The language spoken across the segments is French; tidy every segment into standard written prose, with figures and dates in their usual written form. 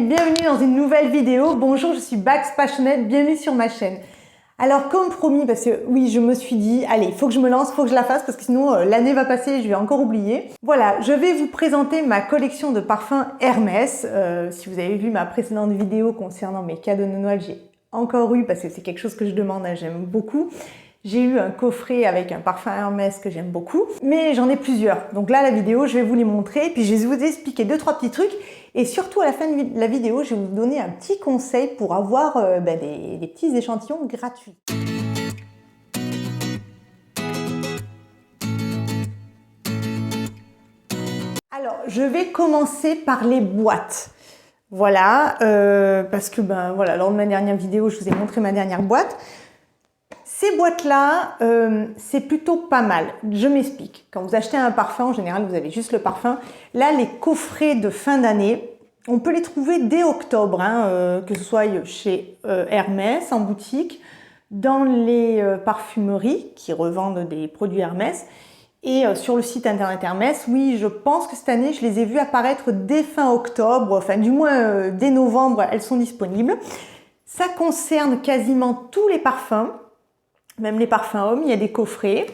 et bienvenue dans une nouvelle vidéo. Bonjour, je suis Bax Passionate, bienvenue sur ma chaîne. Alors comme promis, parce que oui, je me suis dit, allez, il faut que je me lance, il faut que je la fasse parce que sinon l'année va passer et je vais encore oublier. Voilà, je vais vous présenter ma collection de parfums Hermès. Si vous avez vu ma précédente vidéo concernant mes cadeaux de Noël, j'ai encore eu, parce que c'est quelque chose que je demande, j'aime beaucoup. J'ai eu un coffret avec un parfum Hermès que j'aime beaucoup, mais j'en ai plusieurs. Donc là, la vidéo, je vais vous les montrer, puis je vais vous expliquer 2-3 petits trucs. Et surtout, à la fin de la vidéo, je vais vous donner un petit conseil pour avoir des petits échantillons gratuits. Alors, je vais commencer par les boîtes. Voilà, parce que voilà, lors de ma dernière vidéo, je vous ai montré ma dernière boîte. Ces boîtes-là, c'est plutôt pas mal. Je m'explique. Quand vous achetez un parfum, en général, vous avez juste le parfum. Là, les coffrets de fin d'année, on peut les trouver dès octobre, que ce soit chez Hermès, en boutique, dans les parfumeries qui revendent des produits Hermès, et sur le site internet Hermès. Oui, je pense que cette année, je les ai vus apparaître dès fin octobre, enfin du moins dès novembre, elles sont disponibles. Ça concerne quasiment tous les parfums. Même les parfums hommes, il y a des coffrets.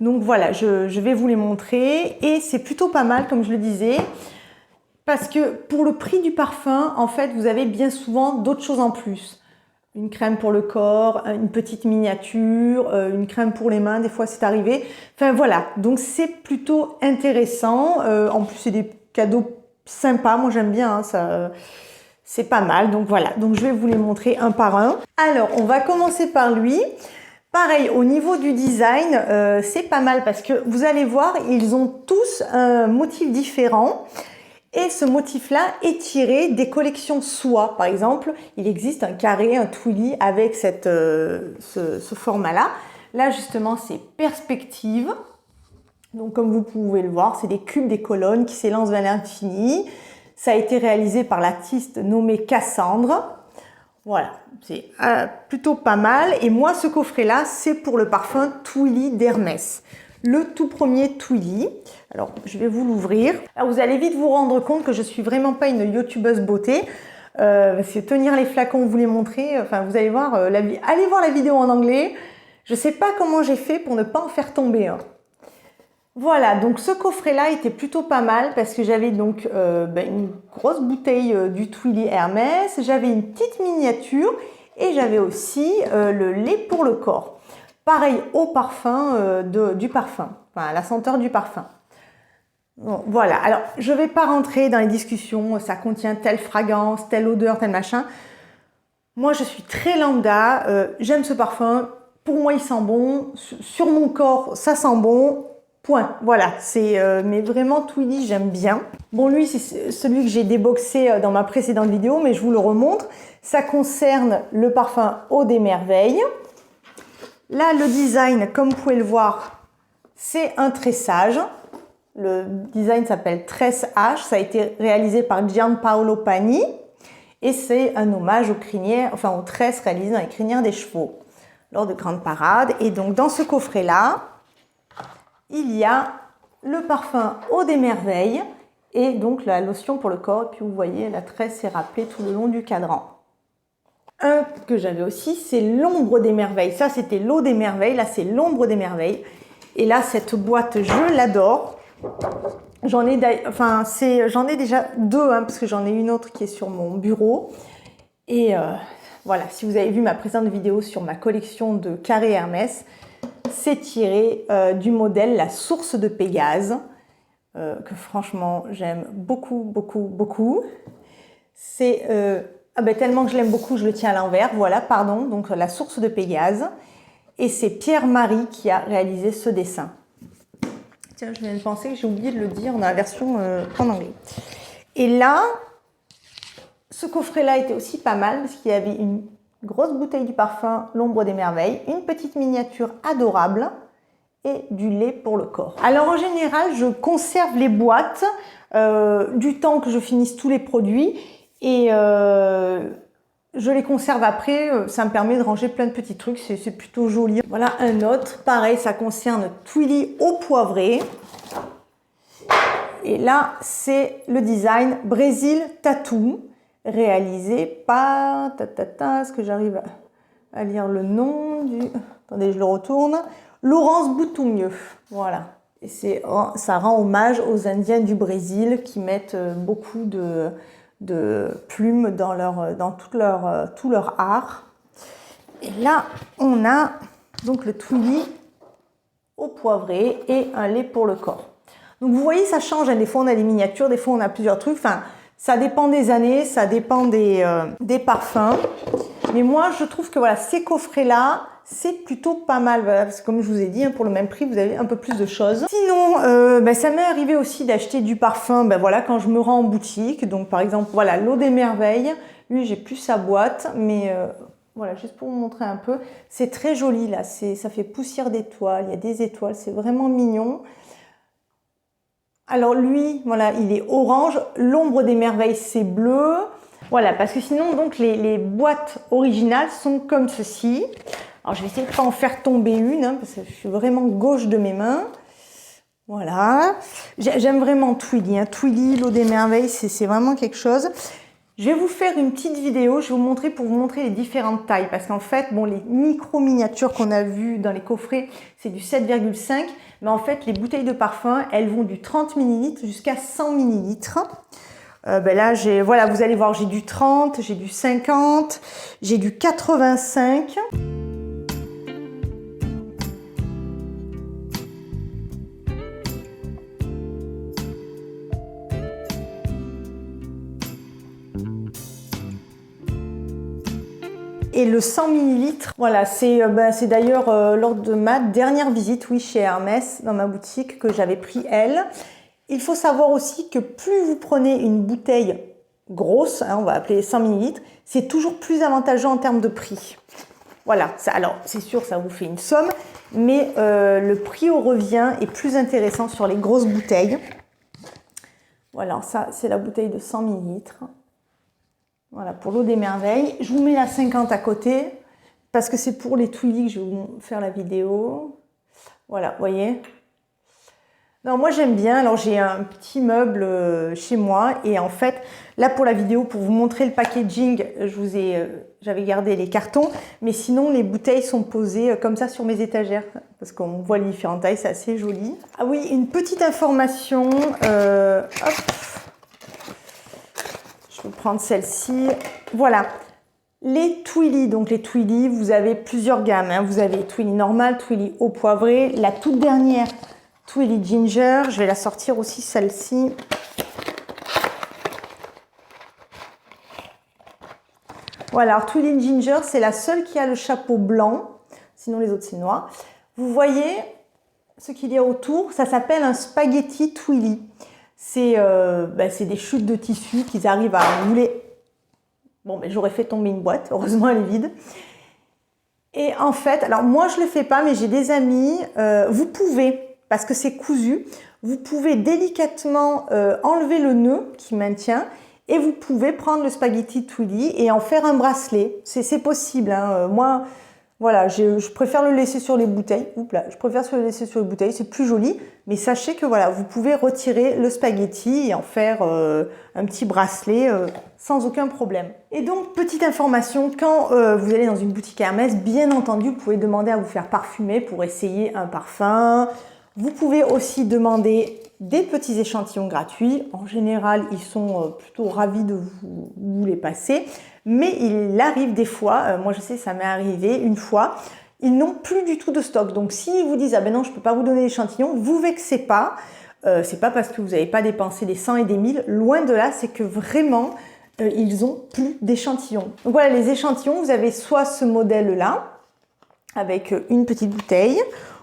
Donc voilà, je vais vous les montrer. Et c'est plutôt pas mal, comme je le disais, parce que pour le prix du parfum, en fait, vous avez bien souvent d'autres choses en plus. Une crème pour le corps, une petite miniature, une crème pour les mains, des fois c'est arrivé. Enfin voilà, donc c'est plutôt intéressant. En plus, c'est des cadeaux sympas, moi j'aime bien, ça... C'est pas mal, donc voilà. Donc je vais vous les montrer un par un. Alors, on va commencer par lui. Pareil, au niveau du design, c'est pas mal parce que vous allez voir, ils ont tous un motif différent. Et ce motif-là est tiré des collections soie. Par exemple, il existe un carré, un twilly avec ce format-là. Là, justement, c'est perspective. Donc, comme vous pouvez le voir, c'est des cubes, des colonnes qui s'élancent vers l'infini. Ça a été réalisé par l'artiste nommé Cassandre. Voilà, c'est plutôt pas mal. Et moi, ce coffret-là, c'est pour le parfum Twilly d'Hermès. Le tout premier Twilly. Alors, je vais vous l'ouvrir. Alors, vous allez vite vous rendre compte que je suis vraiment pas une youtubeuse beauté. C'est tenir les flacons, vous les montrer. Enfin, vous allez voir, allez voir la vidéo en anglais. Je sais pas comment j'ai fait pour ne pas en faire tomber un. Voilà, donc ce coffret-là était plutôt pas mal parce que j'avais donc une grosse bouteille du Twilly Hermès, j'avais une petite miniature et j'avais aussi le lait pour le corps. Pareil au parfum du parfum, enfin la senteur du parfum. Bon, voilà, alors je ne vais pas rentrer dans les discussions, ça contient telle fragrance, telle odeur, tel machin. Moi je suis très lambda, j'aime ce parfum, pour moi il sent bon, sur mon corps ça sent bon. Point. Voilà, c'est mais vraiment Twilly, j'aime bien. Bon, lui, c'est celui que j'ai déboxé dans ma précédente vidéo, mais je vous le remontre. Ça concerne le parfum Eau des Merveilles. Là, le design, comme vous pouvez le voir, c'est un tressage. Le design s'appelle Tresse H. Ça a été réalisé par Gianpaolo Pani. Et c'est un hommage aux crinières, enfin aux tresses réalisées dans les crinières des chevaux lors de grandes parades. Et donc, dans ce coffret-là, il y a le parfum Eau des Merveilles et donc la lotion pour le corps. Et puis vous voyez, la tresse est rappelée tout le long du cadran. Un que j'avais aussi, c'est l'Ombre des Merveilles. Ça, c'était l'Eau des Merveilles. Là, c'est l'Ombre des Merveilles. Et là, cette boîte, je l'adore. J'en ai déjà deux, parce que j'en ai une autre qui est sur mon bureau. Et voilà, si vous avez vu ma précédente vidéo sur ma collection de carrés Hermès, c'est tiré du modèle La Source de Pégase, que franchement j'aime beaucoup, beaucoup, beaucoup. C'est tellement que je l'aime beaucoup, je le tiens à l'envers. Voilà, pardon, donc La Source de Pégase. Et c'est Pierre-Marie qui a réalisé ce dessin. Tiens, je viens de penser que j'ai oublié de le dire dans la version en anglais. Et là, ce coffret-là était aussi pas mal parce qu'il y avait une grosse bouteille du parfum L'Ombre des Merveilles, une petite miniature adorable et du lait pour le corps. Alors en général, je conserve les boîtes du temps que je finisse tous les produits et je les conserve après. Ça me permet de ranger plein de petits trucs, c'est plutôt joli. Voilà un autre, pareil, ça concerne Twilly au poivré. Et là, c'est le design Brésil Tattoo. réalisé par... Est-ce que j'arrive à lire le nom du... Attendez, je le retourne. Laurence Boutoummieux. Voilà. Et ça rend hommage aux Indiens du Brésil qui mettent beaucoup de plumes dans tout leur art. Et là, on a donc le Twilly au poivré et un lait pour le corps. Donc vous voyez, ça change. Des fois, on a des miniatures, des fois, on a plusieurs trucs. Enfin, ça dépend des années, ça dépend des parfums. Mais moi, je trouve que voilà, ces coffrets-là, c'est plutôt pas mal. Voilà, parce que comme je vous ai dit, pour le même prix, vous avez un peu plus de choses. Sinon, ça m'est arrivé aussi d'acheter du parfum voilà, quand je me rends en boutique. Donc par exemple, voilà, l'Eau des Merveilles. Lui, j'ai plus sa boîte, mais voilà, juste pour vous montrer un peu. C'est très joli là, ça fait poussière d'étoiles, il y a des étoiles, c'est vraiment mignon. Alors lui, voilà, il est orange. L'Ombre des Merveilles, c'est bleu. Voilà, parce que sinon, donc, les boîtes originales sont comme ceci. Alors, je vais essayer de ne pas en faire tomber une, parce que je suis vraiment gauche de mes mains. Voilà. J'aime vraiment Twilly. Twilly, l'Eau des Merveilles, c'est vraiment quelque chose. Je vais vous faire une petite vidéo, je vais vous montrer pour vous montrer les différentes tailles. Parce qu'en fait, bon, les micro-miniatures qu'on a vues dans les coffrets, c'est du 7,5. Mais en fait, les bouteilles de parfum, elles vont du 30 ml jusqu'à 100 ml. Là, voilà, vous allez voir, j'ai du 30, j'ai du 50, j'ai du 85. Et le 100 ml, voilà, c'est d'ailleurs lors de ma dernière visite, oui, chez Hermès, dans ma boutique, que j'avais pris elle. Il faut savoir aussi que plus vous prenez une bouteille grosse, on va appeler 100 ml, c'est toujours plus avantageux en termes de prix. Voilà, alors c'est sûr, ça vous fait une somme, mais le prix au revient est plus intéressant sur les grosses bouteilles. Voilà, ça c'est la bouteille de 100 ml. Voilà, pour l'Eau des Merveilles. Je vous mets la 50 à côté, parce que c'est pour les Twilly que je vais vous faire la vidéo. Voilà, vous voyez. Non, moi j'aime bien. Alors j'ai un petit meuble chez moi, et en fait, là pour la vidéo, pour vous montrer le packaging, j'avais gardé les cartons, mais sinon les bouteilles sont posées comme ça sur mes étagères, parce qu'on voit les différentes tailles, c'est assez joli. Ah oui, une petite information. Hop. Je vais prendre celle-ci. Voilà. Les Twilly, donc les Twilly, vous avez plusieurs gammes. Vous avez Twilly normal, Twilly au poivré. La toute dernière, Twilly Ginger. Je vais la sortir aussi, celle-ci. Voilà, alors Twilly Ginger, c'est la seule qui a le chapeau blanc. Sinon, les autres, c'est noir. Vous voyez ce qu'il y a autour? Ça s'appelle un spaghetti Twilly. C'est des chutes de tissu qu'ils arrivent à rouler. Bon, j'aurais fait tomber une boîte. Heureusement, elle est vide. Et en fait, alors moi, je ne le fais pas, mais j'ai des amis. Vous pouvez, parce que c'est cousu, vous pouvez délicatement enlever le nœud qui maintient, et vous pouvez prendre le spaghetti Twilly et en faire un bracelet. C'est possible. Moi, voilà, je préfère le laisser sur les bouteilles. Oups là, je préfère le laisser sur les bouteilles, c'est plus joli. Mais sachez que voilà, vous pouvez retirer le spaghetti et en faire un petit bracelet sans aucun problème. Et donc, petite information, quand vous allez dans une boutique Hermès, bien entendu, vous pouvez demander à vous faire parfumer pour essayer un parfum. Vous pouvez aussi demander des petits échantillons gratuits. En général, ils sont plutôt ravis de vous les passer. Mais il arrive des fois, moi je sais, ça m'est arrivé une fois, ils n'ont plus du tout de stock. Donc s'ils vous disent « Ah ben non, je ne peux pas vous donner l'échantillon », vous vexez pas. C'est pas parce que vous n'avez pas dépensé des 100 et des 1000. Loin de là, c'est que vraiment, ils ont plus d'échantillons. Donc voilà, les échantillons, vous avez soit ce modèle-là, avec une petite bouteille.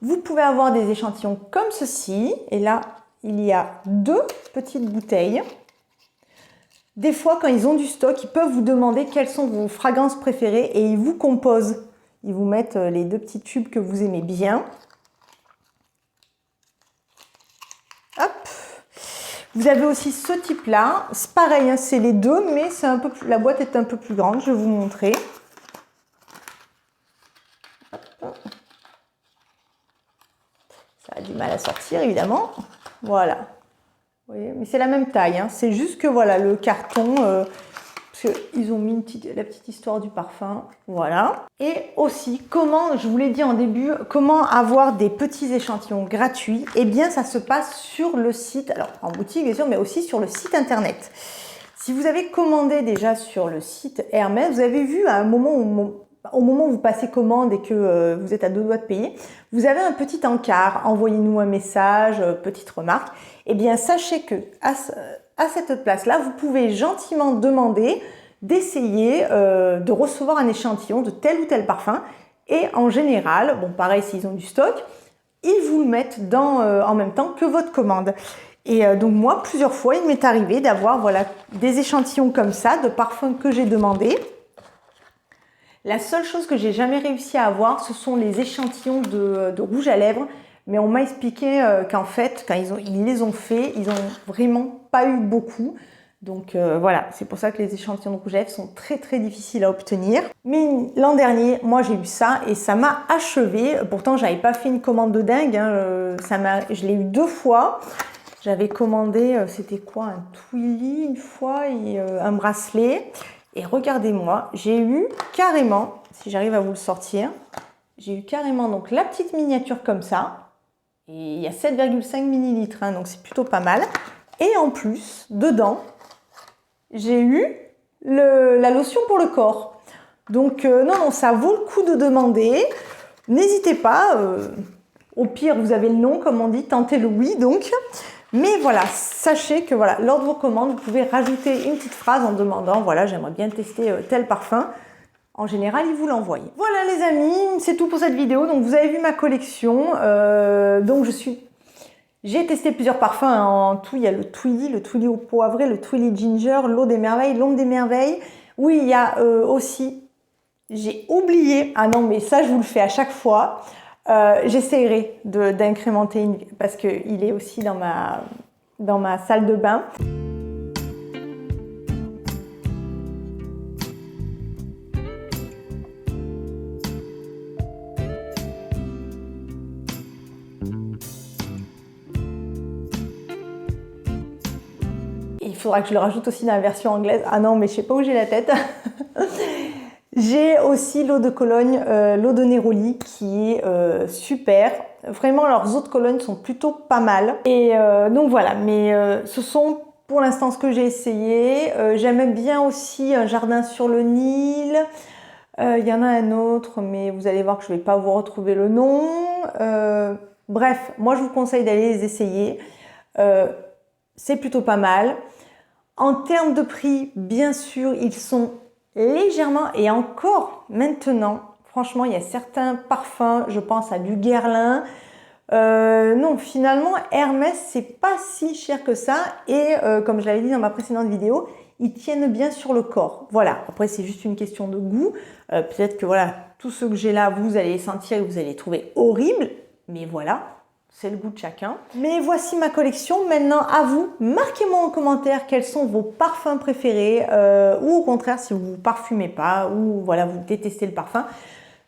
Vous pouvez avoir des échantillons comme ceci. Et là, il y a 2 petites bouteilles. Des fois, quand ils ont du stock, ils peuvent vous demander quelles sont vos fragrances préférées et ils vous composent. Ils vous mettent les 2 petits tubes que vous aimez bien. Hop. Vous avez aussi ce type-là. C'est pareil, c'est les 2, mais c'est un peu plus, la boîte est un peu plus grande. Je vais vous montrer. Hop. Ça a du mal à sortir, évidemment. Voilà. Vous voyez, mais c'est la même taille, c'est juste que voilà, le carton, parce qu'ils ont mis la petite histoire du parfum, voilà. Et aussi, comment, je vous l'ai dit en début, comment avoir des petits échantillons gratuits? Eh bien, ça se passe sur le site, alors en boutique bien sûr, mais aussi sur le site internet. Si vous avez commandé déjà sur le site Hermès, vous avez vu à un moment où, au moment où vous passez commande et que vous êtes à 2 doigts de payer, vous avez un petit encart, envoyez-nous un message, petite remarque. Eh bien, sachez que à cette place-là, vous pouvez gentiment demander d'essayer de recevoir un échantillon de tel ou tel parfum. Et en général, bon pareil s'ils ont du stock, ils vous le mettent en même temps que votre commande. Et donc moi, plusieurs fois, il m'est arrivé d'avoir voilà, des échantillons comme ça, de parfums que j'ai demandé. La seule chose que j'ai jamais réussi à avoir, ce sont les échantillons de rouge à lèvres. Mais on m'a expliqué qu'en fait, quand ils les ont fait, ils n'ont vraiment pas eu beaucoup. Donc voilà, c'est pour ça que les échantillons de rouge à lèvres sont très très difficiles à obtenir. Mais l'an dernier, moi j'ai eu ça et ça m'a achevé. Pourtant, j'avais pas fait une commande de dingue. Hein. Je l'ai eu 2 fois. J'avais commandé, c'était quoi, un Twilly une fois et un bracelet. Et regardez-moi, j'ai eu carrément, si j'arrive à vous le sortir, j'ai eu carrément donc la petite miniature comme ça. Et il y a 7,5 ml, hein, donc c'est plutôt pas mal. Et en plus, dedans, j'ai eu la lotion pour le corps. Donc non, ça vaut le coup de demander. N'hésitez pas, au pire, vous avez le nom, comme on dit, tentez le oui donc. Mais voilà, sachez que voilà, lors de vos commandes, vous pouvez rajouter une petite phrase en demandant, voilà, j'aimerais bien tester tel parfum. En général, ils vous l'envoient. Voilà les amis, c'est tout pour cette vidéo. Donc vous avez vu ma collection. Donc j'ai testé plusieurs parfums. Hein. En tout, il y a le Twilly au poivré, le Twilly Ginger, l'eau des merveilles, l'ombre des merveilles. Oui, il y a aussi, j'ai oublié, ah non mais ça je vous le fais à chaque fois. J'essaierai d'incrémenter parce qu'il est aussi dans ma salle de bain. Il faudra que je le rajoute aussi dans la version anglaise. Ah non, mais je sais pas où j'ai la tête. J'ai aussi l'eau de Cologne, l'eau de Neroli qui est super. Vraiment, leurs eaux de Cologne sont plutôt pas mal. Et donc voilà, mais ce sont pour l'instant ce que j'ai essayé. J'aime bien aussi un jardin sur le Nil. Il y en a un autre, mais vous allez voir que je ne vais pas vous retrouver le nom. Bref, moi je vous conseille d'aller les essayer. C'est plutôt pas mal. En termes de prix, bien sûr, ils sont légèrement, et encore maintenant, franchement, il y a certains parfums, je pense à du Guerlain. Non, finalement, Hermès, c'est pas si cher que ça. Et comme je l'avais dit dans ma précédente vidéo, ils tiennent bien sur le corps. Voilà, après, c'est juste une question de goût. Peut-être que voilà, tous ceux que j'ai là, vous allez les sentir et vous allez les trouver horribles. Mais voilà. C'est le goût de chacun. Mais voici ma collection. Maintenant, à vous, marquez-moi en commentaire quels sont vos parfums préférés ou au contraire, si vous ne parfumez pas ou voilà, vous détestez le parfum.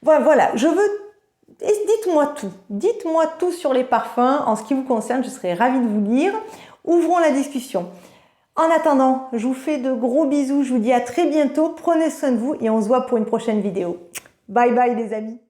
Voilà, je veux... Dites-moi tout. Dites-moi tout sur les parfums. En ce qui vous concerne, je serai ravie de vous lire. Ouvrons la discussion. En attendant, je vous fais de gros bisous. Je vous dis à très bientôt. Prenez soin de vous et on se voit pour une prochaine vidéo. Bye bye les amis.